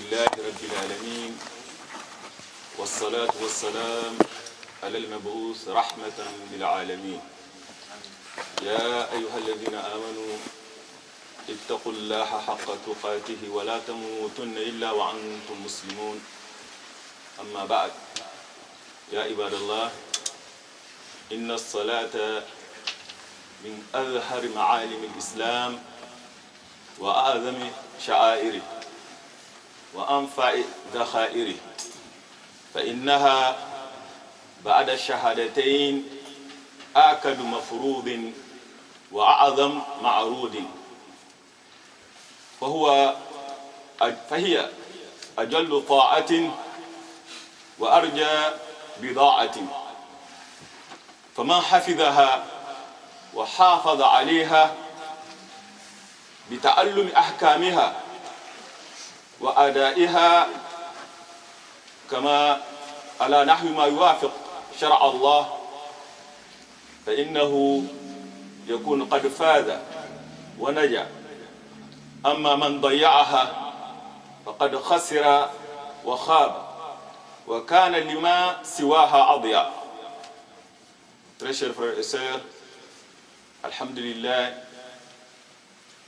لله رب العالمين والصلاة والسلام على المبعوث رحمة للعالمين يا أيها الذين آمنوا اتقوا الله حق تقاته ولا تموتن إلا وأنتم مسلمون أما بعد يا عباد الله إن الصلاة من أظهر معالم الإسلام وأعظم شعائره وأنفع ذخائره فإنها بعد الشهادتين آكد مفروض وأعظم معروض فهي أجل طاعة وأرجى بضاعة فمن حفظها وحافظ عليها بتعلم أحكامها وأدائها كما على نحو ما يوافق شرع الله فإنه يكون قد فاز ونجا أما من ضيعها فقد خسر وخاب وكان لما سواها أضيع. Très chers frères et sœurs, alhamdulillah,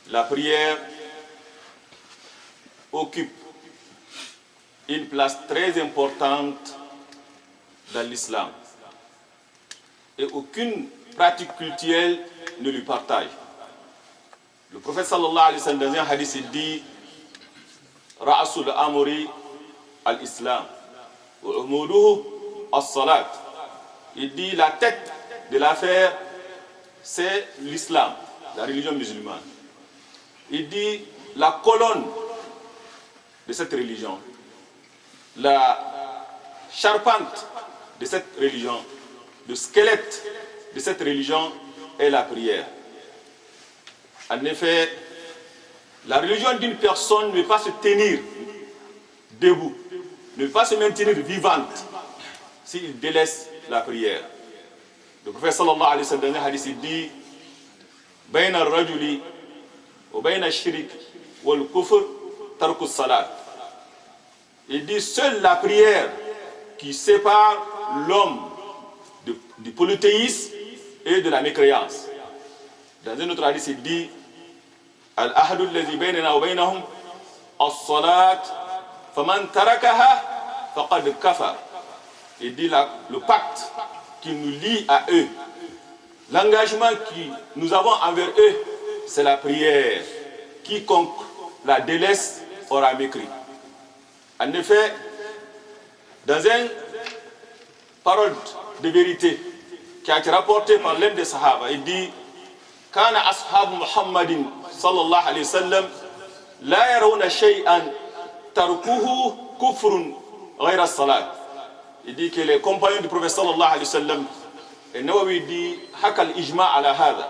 la prière occupe une place très importante dans l'islam et aucune pratique cultuelle ne lui partage. Le prophète sallallahu alayhi wa sallam dans un hadith il dit Ra'asul amri al-islam wa umuduhu as-salat. Il dit la tête de l'affaire c'est l'islam, la religion musulmane. Il dit la colonne de cette religion, la charpente de cette religion, le squelette de cette religion est la prière. En effet, la religion d'une personne ne peut pas se tenir debout, ne peut pas se maintenir vivante s'il délaisse la prière. Le prophète sallallahu alayhi wa sallam dans un hadith il dit Bayn al-rajuli wa bayn al-shirk wal kufr tarku salat. Il dit seule la prière qui sépare l'homme du polythéisme et de la mécréance. Dans un autre hadith il dit Al-ahdu alladhi baynana wa baynahum as-salat faman tarakaha faqad kafar. Il dit le pacte qui nous lie à eux, l'engagement que nous avons envers eux, c'est la prière. Quiconque la délaisse aura mécrit. En effet, dans une parole de vérité qui a été rapportée par l'un des Sahaba, il dit Kana ashabu Muhammadin sallallahu alayhi wa sallam la yarawna shay'an tarkuhu kufrun ghayra salat. Il dit que les compagnons du prophète sallallahu alayhi wa sallam, et Nawawi dit hakal ijma ala hada,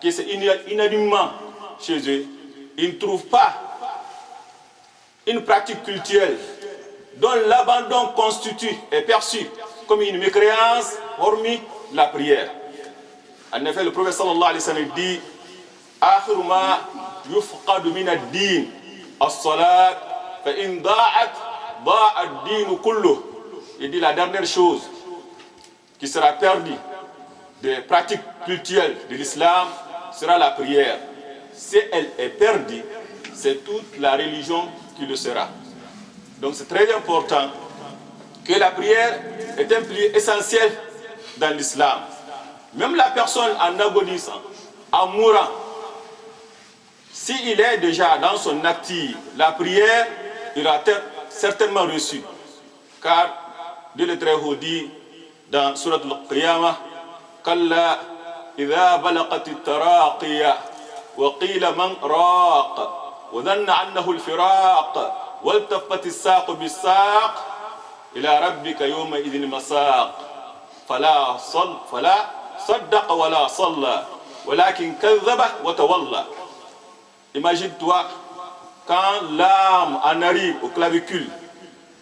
que c'est unanimement chez eux, ils ne trouvent pas une pratique culturelle dont l'abandon constitue et perçu comme une mécréance hormis la prière. En effet, le prophète sallallahu alayhi wa sallam dit akhiru ma yufqadu min ad-din as-salat fa in da'at da'a ad-din kulluh. Il dit la dernière chose qui sera perdue des pratiques culturelles de l'islam sera la prière. Si elle est perdue, c'est toute la religion qui le sera. Donc c'est très important que la prière est un pilier essentiel dans l'islam. Même la personne en agonissant, en mourant, s'il est déjà dans son actif, la prière, il aura certainement reçu. Car Dieu le Très-Haut dit dans Surat al-Qiyamah Kalla idha balaqati taraqiya wa qila man raq wa dhanna annahu al-firaq waltaffati as-saq bis-saq ila rabbika yawma idhin masaq fala saddaqa wa la salla walakin kadhaba wa tawalla. Imagine-toi quand l'âme en arrive au clavicule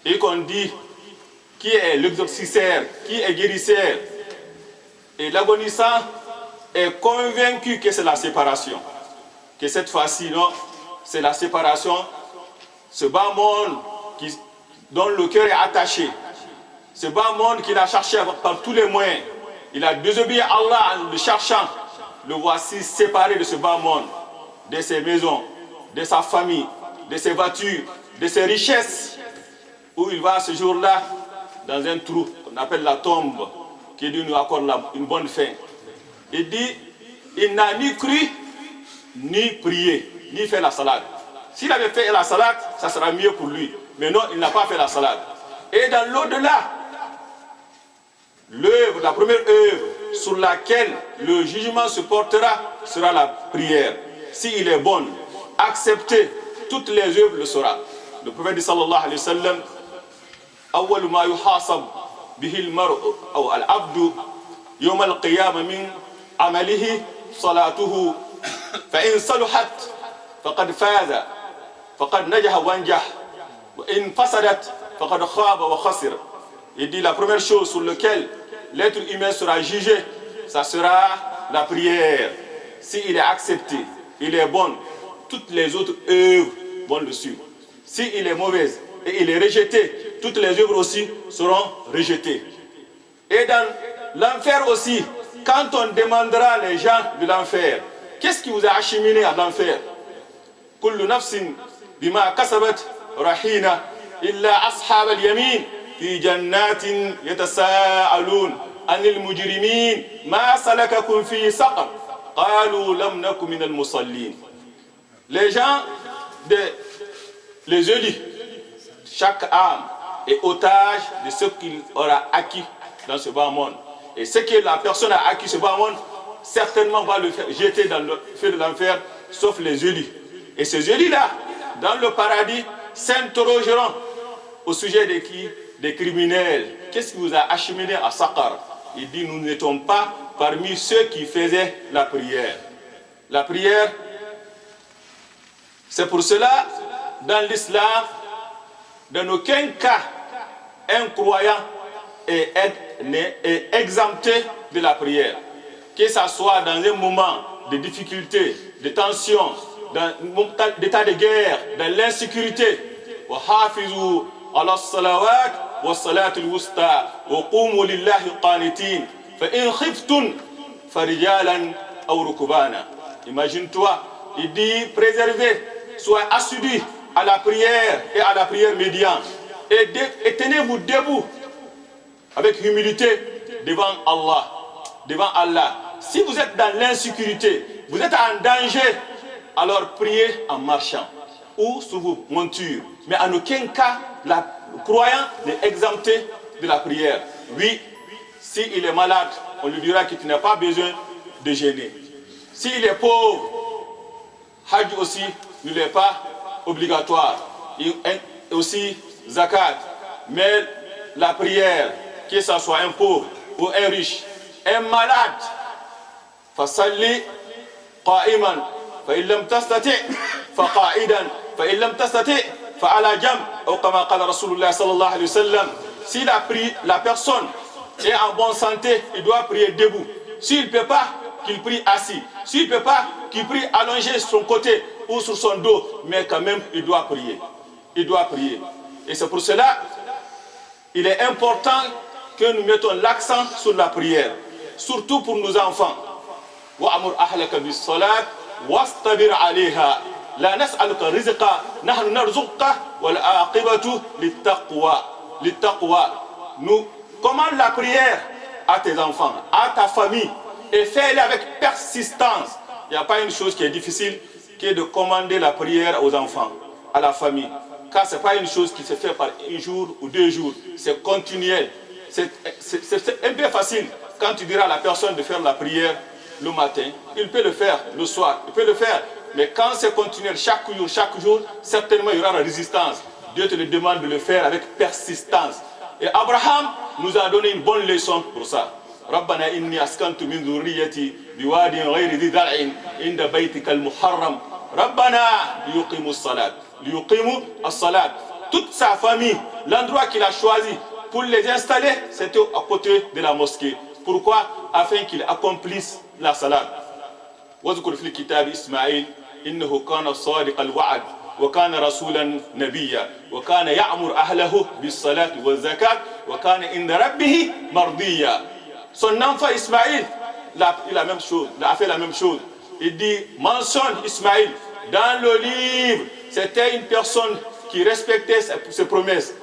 et qu'on dit qui est l'exorciseur, qui est guérisseur. Et l'agonissant est convaincu que c'est la séparation. Que cette fois-ci, non, c'est la séparation. Ce bas monde dont le cœur est attaché. Ce bas monde qu'il a cherché par tous les moyens. Il a désobéi à Allah en le cherchant. Le voici séparé de ce bas monde, de ses maisons, de sa famille, de ses voitures, de ses richesses. Où il va ce jour-là dans un trou qu'on appelle la tombe, qui Dieu nous accorde une bonne fin. Il dit, il n'a ni cru, ni prié, ni fait la salade. S'il avait fait la salade, ça sera mieux pour lui. Mais non, il n'a pas fait la salade. Et dans l'au-delà, l'œuvre, la première œuvre sur laquelle le jugement se portera sera la prière. S'il est bon, accepter toutes les œuvres le sera. Le prophète dit sallallahu alayhi wa sallam, أول ما يحاسب به المرء أو العبد يوم القيامة من عمله صلاته فإن صلحت فقد فاز فقد نجح وانجح وإن فسدت فقد خاب وخسر. Il dit la première chose sur laquelle l'être humain sera jugé, ça sera la prière. S'il est accepté, il est bon, toutes les autres œuvres vont le suivre. S'il est mauvais et il est rejeté, toutes les œuvres aussi seront rejetées. Et dans l'enfer aussi, quand on demandera les gens de l'enfer, qu'est-ce qui vous a acheminé à l'enfer? Kullu nafsin bima kasabat rahina illa ashab al-yamin fi jannatin yatasaalun anil mujrimin ma salakakum fi saqar qalu lam nakum min al-musallin. Les gens les élus, chaque âme est otage de ce qu'il aura acquis dans ce bas monde. Et ce que la personne a acquis ce bas monde, certainement va le faire jeter dans le feu de l'enfer, sauf les élus. Et ces élus-là, dans le paradis, s'interrogeront au sujet de qui? Des criminels. Qu'est-ce qui vous a acheminé à Saqar? Il dit, nous n'étions pas parmi ceux qui faisaient la prière. La prière, c'est pour cela, dans l'islam, dans aucun cas, un croyant est exempté de la prière. Que ce soit dans un moment de difficulté, de tension, dans un état de guerre, dans l'insécurité. وَحَافِظُوا عَلَى الصَّلَوَاتِ وَالصَّلَاةِ الْوُسْطَى وَقُومُوا لِلَّهِ قَانِتِينَ فَإِنْ خِفْتُمْ فَرِجَالًا أَوْ رُكْبَانًا. Imagine-toi, il dit préservez, soyez assidus à la prière et à la prière médiane. Et tenez-vous debout avec humilité devant Allah. Devant Allah. Si vous êtes dans l'insécurité, vous êtes en danger, alors priez en marchant ou sur vos montures. Mais en aucun cas, le croyant n'est exempté de la prière. Oui, s'il est malade, on lui dira qu'il n'a pas besoin de jeûner. S'il est pauvre, Hajj aussi ne l'est pas obligatoire. Et aussi zakat. Mais la prière, que ce soit un pauvre ou un riche, un malade, fasalli qa'iman, fa illam tastati fa qa'idan, fa illam tastati fa ala jam, ou comme qala Rasulullah sallallahu alayhi wa sallam. Si la personne est en bonne santé, il doit prier debout. S'il ne peut pas, qu'il prie assis. S'il ne peut pas, qu'il prie allongé sur son côté ou sur son dos, mais quand même, il doit prier. Il doit prier. Et c'est pour cela, il est important que nous mettons l'accent sur la prière, surtout pour nos enfants. وَأَمُرْ أَهْلَكَ بِالصَّلَاةِ وَاسْتَبِرْ عَلَيْهَا لَا نَسْأَلُكَ رِزْقًا نَحْنُ نَرْزُقُكَ وَالْعَاقِبَةُ لِلتَّقْوَى. Nous commande la prière à tes enfants, à ta famille, et fais-le avec persistance. Il n'y a pas une chose qui est difficile que de commander la prière aux enfants, à la famille. Car ce n'est pas une chose qui se fait par un jour ou 2 jours, c'est continuel. C'est un peu facile quand tu diras à la personne de faire la prière le matin, il peut le faire le soir, il peut le faire. Mais quand c'est continuel chaque jour, certainement il y aura la résistance. Dieu te le demande de le faire avec persistance. Et Abraham nous a donné une bonne leçon pour ça. ربنا إني أسكنت من ذريتي بواد غير ذي زرع عند بيتك المحرم ربنا ليقيموا الصلاة. Toute sa famille, l'endroit qu'il a choisi pour les installer, c'était à côté de la mosquée. Pourquoi? Afin qu'ils accomplissent la salat. واذكر في الكتاب إسماعيل إنه كان صادق الوعد وكان رسولا نبيا وكان يأمر أهله بالصلاة والزكاة وكان عند ربه مرضيا. Son enfant Ismaïl, il a fait la même chose. Il dit, mentionne Ismaïl dans le livre. C'était une personne qui respectait ses promesses.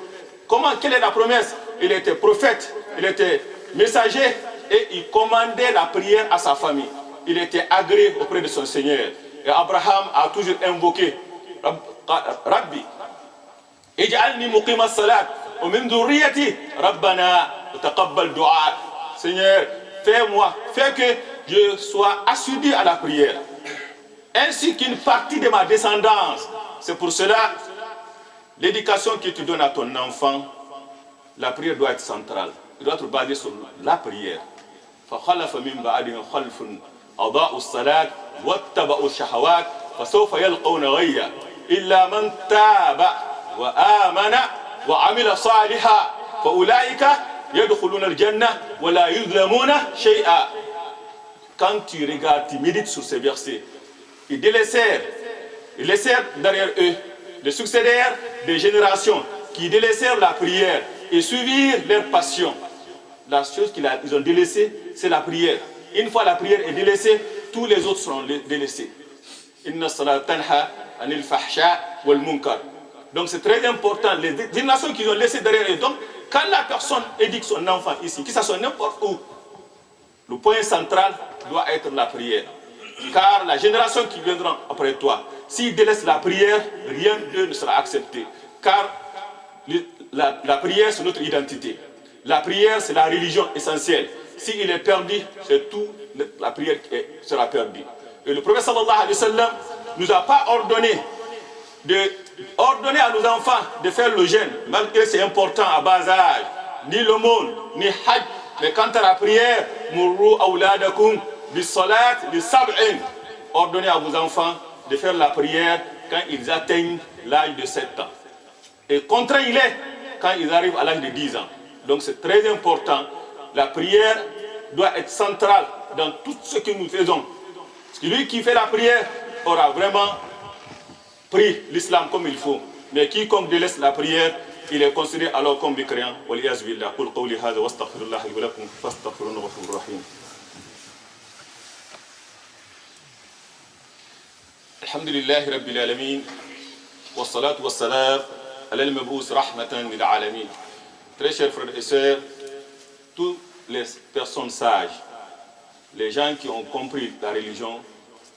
Quelle est la promesse? Il était prophète, il était messager et il commandait la prière à sa famille. Il était agréé auprès de son Seigneur. Et Abraham a toujours invoqué Rabbi, ij'alni muqima as-salat wa min dhurriyyati rabbana taqabbal du'a. Seigneur, fais que je sois assidu à la prière, ainsi qu'une partie de ma descendance. C'est pour cela, l'éducation que tu donnes à ton enfant, la prière doit être centrale. Elle doit être basée sur la prière. فخلف من بعدهم خلف أضاعوا الصلاة واتبعوا الشهوات فسوف يلقون غيا إلا من تاب وآمن وعمل صالحا فأولئك يدخلون الجنة ولا يظلمون شيئا. Quand tu regardes, tu médites sur ces versets, ils laissèrent derrière eux des succédaires des générations qui délaissèrent la prière et suivirent leur passion. La chose qu'ils ont délaissée, c'est la prière. Une fois la prière est délaissée, tous les autres seront délaissés. Inna salat tanha anil fahsha wal munkar. Donc c'est très important, les générations qu'ils ont laissées derrière eux. Donc quand la personne éduque son enfant ici, que ça soit n'importe où, le point central doit être la prière. Car la génération qui viendra après toi, s'ils délaissent la prière, rien d'eux ne sera accepté. Car la prière, c'est notre identité. La prière, c'est la religion essentielle. S'il est perdu, c'est tout, la prière sera perdue. Et le prophète sallallahu alayhi wa sallam nous a pas ordonné à nos enfants de faire le jeûne, malgré que c'est important à bas âge, ni l'aumône, ni hajj. Mais quant à la prière, murru awladakum bis salat li sab'in. Ordonnez à vos enfants de faire la prière quand ils atteignent l'âge de 7 ans. Et contraint il est quand ils arrivent à l'âge de 10 ans. Donc c'est très important. La prière doit être centrale dans tout ce que nous faisons. Celui qui fait la prière aura vraiment pris l'islam comme il faut. Mais quiconque délaisse la prière, il est considéré alors comme mécréant. Waliyaz billah. Qul qawli hadha wa astaghfirullah li wa lakum fastaghfiruhu ghafurur rahim. Alhamdulillahi rabbil alamin. Wassalatu wassalam ala al-mab'ous rahmatan lil alamin. Très chers frères et sœurs, toutes les personnes sages, les gens qui ont compris la religion,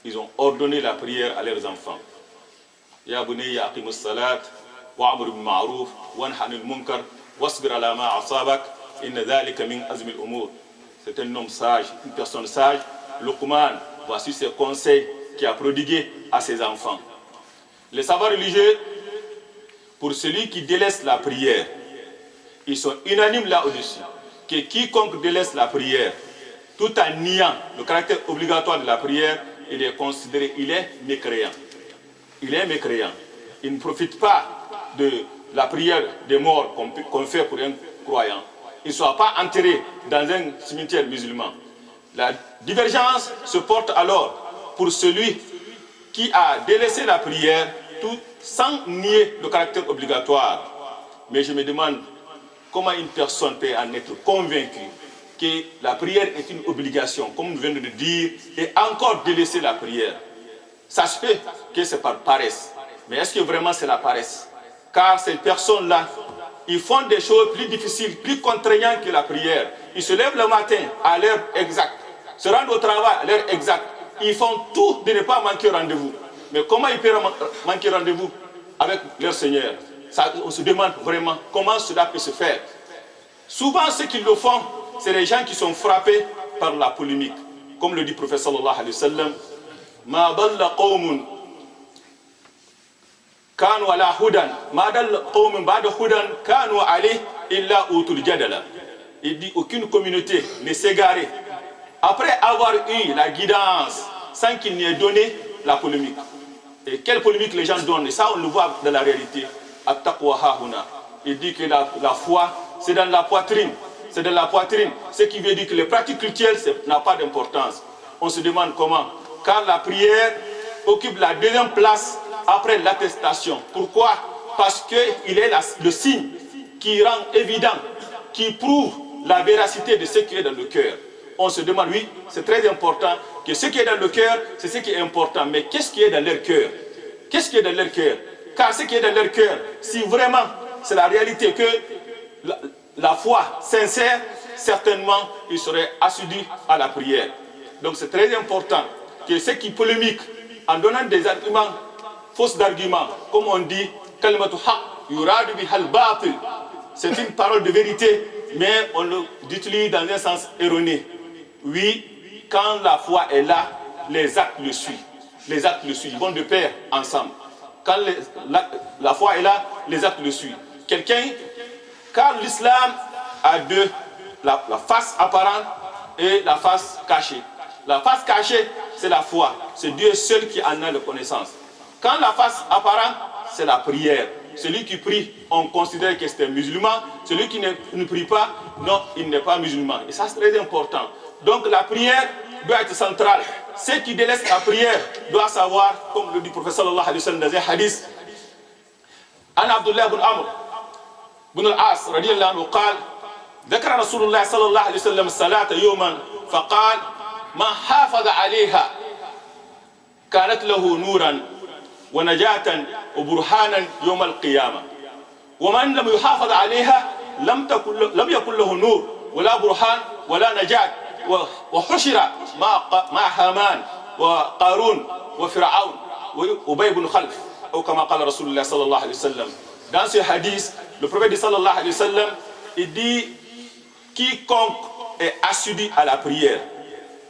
ils ont ordonné la prière à leurs enfants. Ya bunayya aqimus salat wa'mur bil ma'ruf wanha 'anil munkar wasbir 'ala ma 'asabak inna dhalika min azmi al-umur. C'est un homme sage, une personne sage. Luqman, voici ses conseils qu'il a prodigués à ses enfants. Les savants religieux, pour celui qui délaisse la prière, ils sont unanimes là au-dessus, que quiconque délaisse la prière, tout en niant le caractère obligatoire de la prière, il est considéré, il est mécréant. Il est mécréant. Il ne profite pas de la prière des morts qu'on fait pour un croyant. Il ne sera pas enterré dans un cimetière musulman. La divergence se porte alors pour celui qui a délaissé la prière tout sans nier le caractère obligatoire. Mais je me demande comment une personne peut en être convaincue que la prière est une obligation, comme nous venons de dire, et encore délaisser la prière. Ça se fait que c'est par paresse. Mais est-ce que vraiment c'est la paresse? Car ces personnes-là, ils font des choses plus difficiles, plus contraignantes que la prière. Ils se lèvent le matin à l'heure exacte, se rendent au travail à l'heure exacte. Ils font tout de ne pas manquer rendez-vous. Mais comment ils peuvent manquer rendez-vous avec leur Seigneur? Ça, on se demande vraiment comment cela peut se faire. Souvent, ceux qui le font, c'est les gens qui sont frappés par la polémique. Comme le dit le prophète sallallahu alayhi wa sallam, Ma dalla qawmun kanu ala hudan, ma dalla qawmun ba'da hudan kanu alayhi illa utul jadala. Il dit aucune communauté ne s'égarer après avoir eu la guidance sans qu'il n'y ait donné la polémique. Et quelle polémique les gens donnent? Et ça, on le voit dans la réalité. At-taqwa hahuna. Il dit que la foi, c'est dans la poitrine. C'est dans la poitrine. Ce qui veut dire que les pratiques culturelles n'a pas d'importance. On se demande comment. Car la prière occupe la deuxième place après l'attestation. Pourquoi? Parce qu'il est le signe qui rend évident, qui prouve la véracité de ce qui est dans le cœur. On se demande, oui, c'est très important, que ce qui est dans le cœur, c'est ce qui est important. Mais qu'est-ce qui est dans leur cœur? Qu'est-ce qui est dans leur cœur? Car ce qui est dans leur cœur, si vraiment c'est la réalité que la foi sincère, certainement, ils seraient assidus à la prière. Donc c'est très important que ceux qui polémiquent en donnant des arguments, fausses arguments, comme on dit, c'est une parole de vérité, mais on l'utilise dans un sens erroné. Oui, quand la foi est là, les actes le suivent. Les actes le suivent, ils vont de pair ensemble. Quand la foi est là, les actes le suivent. Car l'islam a deux, la face apparente et la face cachée. La face cachée, c'est la foi. C'est Dieu seul qui en a la connaissance. Quand la face apparente, c'est la prière. Celui qui prie, on considère que c'est un musulman. Celui qui ne prie pas, non, il n'est pas musulman. Et ça, c'est très important. Donc la prière doit être centrale. Ceux qui délaissent la prière doivent savoir, comme le dit le prophète sallallahu alayhi wa sallam dans un hadith, An Abdullah ibn Amr ibn al-As radiyallahu anhu قال ذكر رسول الله صلى الله عليه وسلم الصلاة يوما فقال ما حافظ عليها كانت له نورا ونجاة وبرهانا يوم القيامة ومن لم يحافظ عليها لم يكن له نور ولا برهان ولا نجاة وحشر مع هامان وقارون وفرعون وأبي بن خلف أو كما قال رسول الله صلى الله عليه وسلم. Dans ce hadith, le prophète sallallahu alayhi wa sallam, il dit quiconque est assidu à la prière,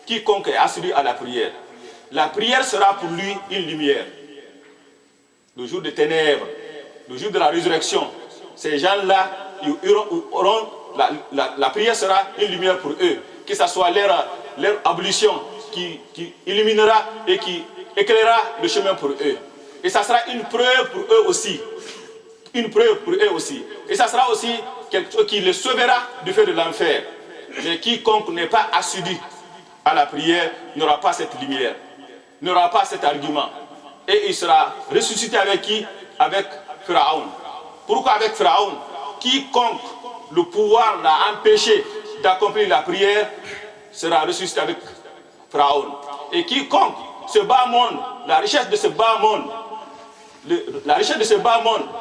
quiconque est assidu à la prière sera pour lui une lumière. Le jour des ténèbres, le jour de la résurrection, ces gens-là, la prière sera une lumière pour eux, que ce soit leur ablution qui illuminera et qui éclairera le chemin pour eux. Et ça sera une preuve pour eux aussi. Une preuve pour eux aussi. Et ça sera aussi quelque chose qui les sauvera du feu de l'enfer. Mais quiconque n'est pas assidu à la prière n'aura pas cette lumière, n'aura pas cet argument. Et il sera ressuscité avec qui? Avec Pharaon. Pourquoi avec Pharaon? Quiconque le pouvoir l'a empêché d'accomplir la prière sera ressuscité avec Pharaon. Et quiconque ce bas monde, la richesse de ce bas monde,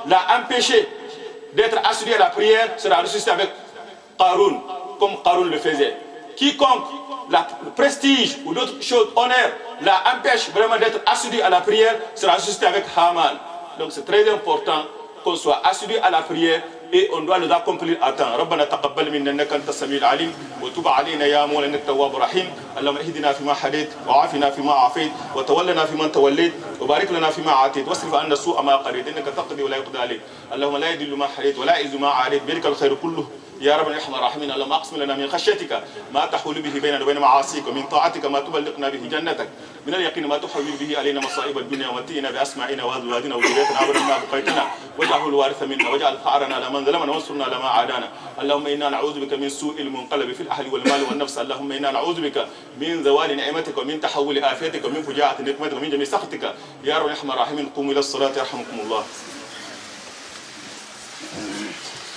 l'a empêché d'être assidu à la prière sera ressuscité avec Qarun, comme Qarun le faisait. Quiconque le prestige ou d'autres choses, honneur, l'empêche vraiment d'être assidu à la prière sera ressuscité avec Haman. Donc c'est très important qu'on soit assidu à la prière et on doit les accomplir à temps. ربنا تقبل منا انك انت السميع العليم وتب علينا يا مولانا التواب الرحيم اللهم اهدنا فيما هديت وعافنا فيما عافيت وتولنا فيمن توليت وبارك لنا فيما اعطيت واصرف عنا السوء ما قضيت انك تقضي ولا يقضى عليك اللهم لا يذل ما حريت ولا يعز ما عاديت بيدك الخير كله يا رب الرحمن الرحيم اللهم اقسم لنا من خشيتك ما تحول به بيننا وبين معاصيك ومن طاعتك ما تبلغنا به جنتك من اليقين ما تحول به علينا مصائب الدنيا ومتئنا باسماعنا وازواجنا وذريتنا ابدا ما بقيتنا واجعله الوارث منا واجعل ثارنا على من ظلمنا وانصرنا على ما عادانا اللهم انا نعوذ بك من سوء المنقلب في الاهل والمال والنفس اللهم انا نعوذ بك من زوال نعمتك ومن تحول افاتك ومن فجاءة نقمتك ومن جميع سخطك يا رب الرحمن الرحيم قوموا الى الصلاه يرحمكم الله.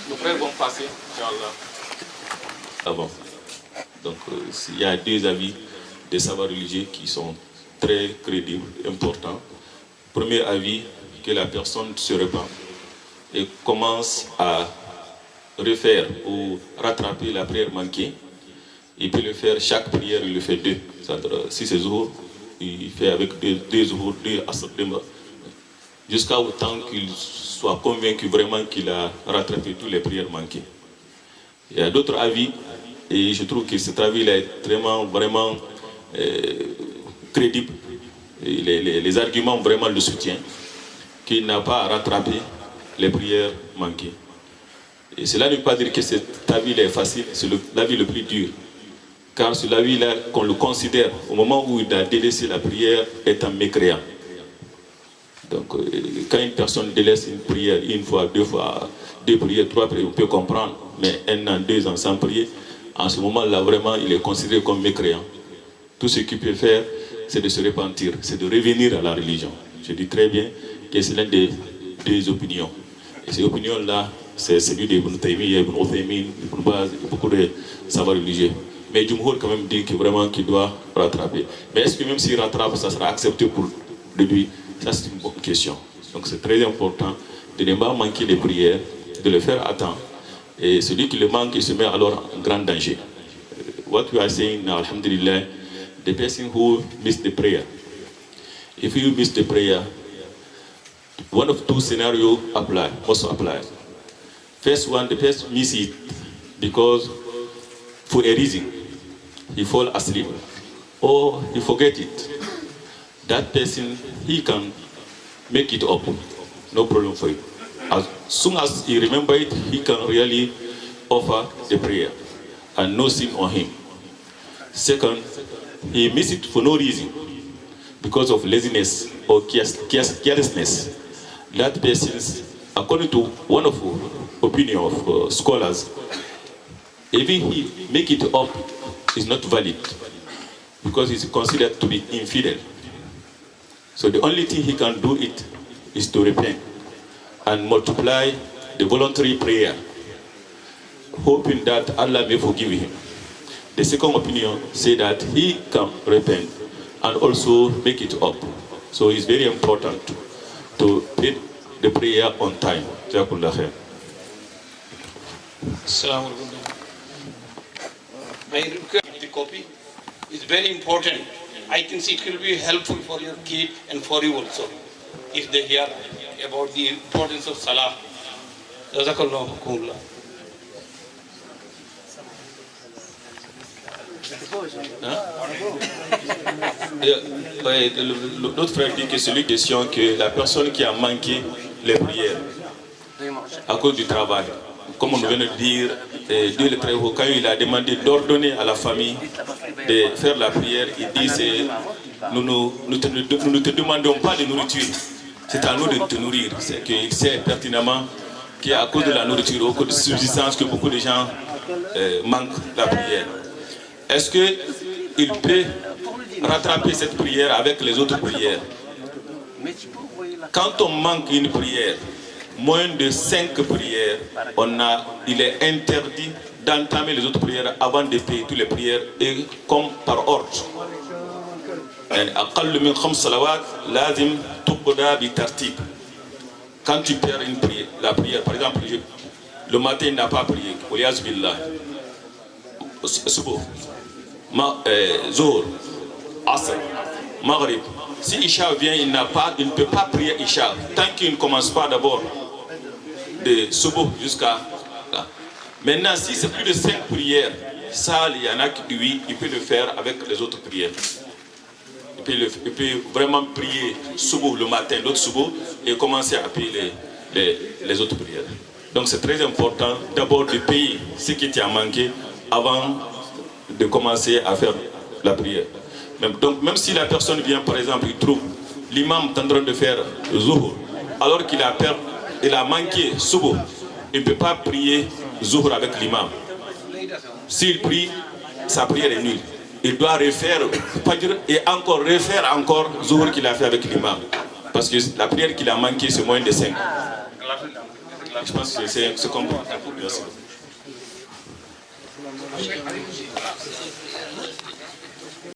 Nos frères vont passer, Inch'Allah. Ah bon. Donc, il y a deux avis des savoirs religieux qui sont très crédibles, importants. Premier avis, que la personne se repent et commence à refaire ou rattraper la prière manquée. Il peut le faire, chaque prière, il le fait deux. Si c'est Zuhur, il fait avec deux Zuhur, deux Asr, jusqu'à autant qu'il soit convaincu vraiment qu'il a rattrapé toutes les prières manquées. Il y a d'autres avis, et je trouve que cet avis-là est vraiment crédible. Et les arguments vraiment le soutiennent, qu'il n'a pas à rattraper les prières manquées. Et cela ne veut pas dire que cet avis-là est facile, c'est l'avis le plus dur. Car c'est l'avis-là qu'on le considère, au moment où il a délaissé la prière, est un mécréant. Donc, quand une personne délaisse une prière une fois, deux fois, deux prières, trois prières, on peut comprendre, mais 1 an, 2 ans sans prier, en ce moment-là, vraiment, il est considéré comme mécréant. Tout ce qu'il peut faire, c'est de se repentir, c'est de revenir à la religion. Je dis très bien, que c'est l'une des opinions. Et ces opinions-là, c'est celui d'Ibn Taymiyyah, Ibn Uthaymin, Ibn Baz, beaucoup de savoirs religieux. Mais Jumhur quand même dit que vraiment qu'il doit rattraper. Mais est-ce que même s'il rattrape, ça sera accepté pour lui? Ça c'est une bonne question. Donc c'est très important de ne pas manquer les prières, de le faire à temps. Et celui qui le manque, il se met alors en grand danger. What we are saying now, alhamdulillah, the person who missed the prayer. If you miss the prayer, one of two scenarios also apply. First one, the person miss it because for a reason, he fall asleep or he forget it. That person, he can make it up, no problem for him. As soon as he remember it, he can really offer the prayer and no sin on him. Second, he miss it for no reason, because of laziness or carelessness. That person, according to one of the opinion of scholars, even he make it up is not valid, because it's considered to be infidel. So the only thing he can do it is to repent and multiply the voluntary prayer, hoping that Allah may forgive him. The second opinion say that he can repent and also make it up. So it's very important to pay the prayer on time. Jazakumullah khair. Assalamu alaikum. My request, the copy is very important. I think it will be helpful for your kid and for you also, if they hear about the importance of Salah. Jazakallah. Notre frère dit que c'est une question que la personne qui a manqué les prières à cause du travail, comme on vient de dire, Dieu le très haut, quand il a demandé d'ordonner à la famille de faire la prière, il dit nous ne te demandons pas de nourriture, c'est à nous de te nourrir. C'est qu'il sait pertinemment qu'à cause de la nourriture, au cause de subsistance, que beaucoup de gens manquent la prière. Est-ce qu'il peut rattraper cette prière avec les autres prières? Quand on manque une prière, moins de 5 prières, il est interdit d'entamer les autres prières avant de payer toutes les prières, et comme par ordre. Quand tu perds une prière, la prière, par exemple, le matin il n'a pas prié, Subuh, Zohar, Asr, Maghrib. Si Isha vient, il ne peut pas prier Isha tant qu'il ne commence pas d'abord de Subuh jusqu'à là. Maintenant, si c'est plus de 5 prières, ça, il y en a qui, lui, il peut le faire avec les autres prières. Il peut vraiment prier Subuh le matin, l'autre Subuh, et commencer à payer les autres prières. Donc c'est très important d'abord de payer ce qui t'a manqué avant de commencer à faire la prière. Donc même si la personne vient, par exemple, il trouve l'imam en train de faire Zuhur, alors qu'il a manqué Subuh, il ne peut pas prier Zuhur avec l'imam. S'il prie, sa prière est nulle. Il doit refaire Fajr et refaire encore Zuhur qu'il a fait avec l'imam. Parce que la prière qu'il a manqué, c'est moins de 5. Je pense que c'est comme... Merci.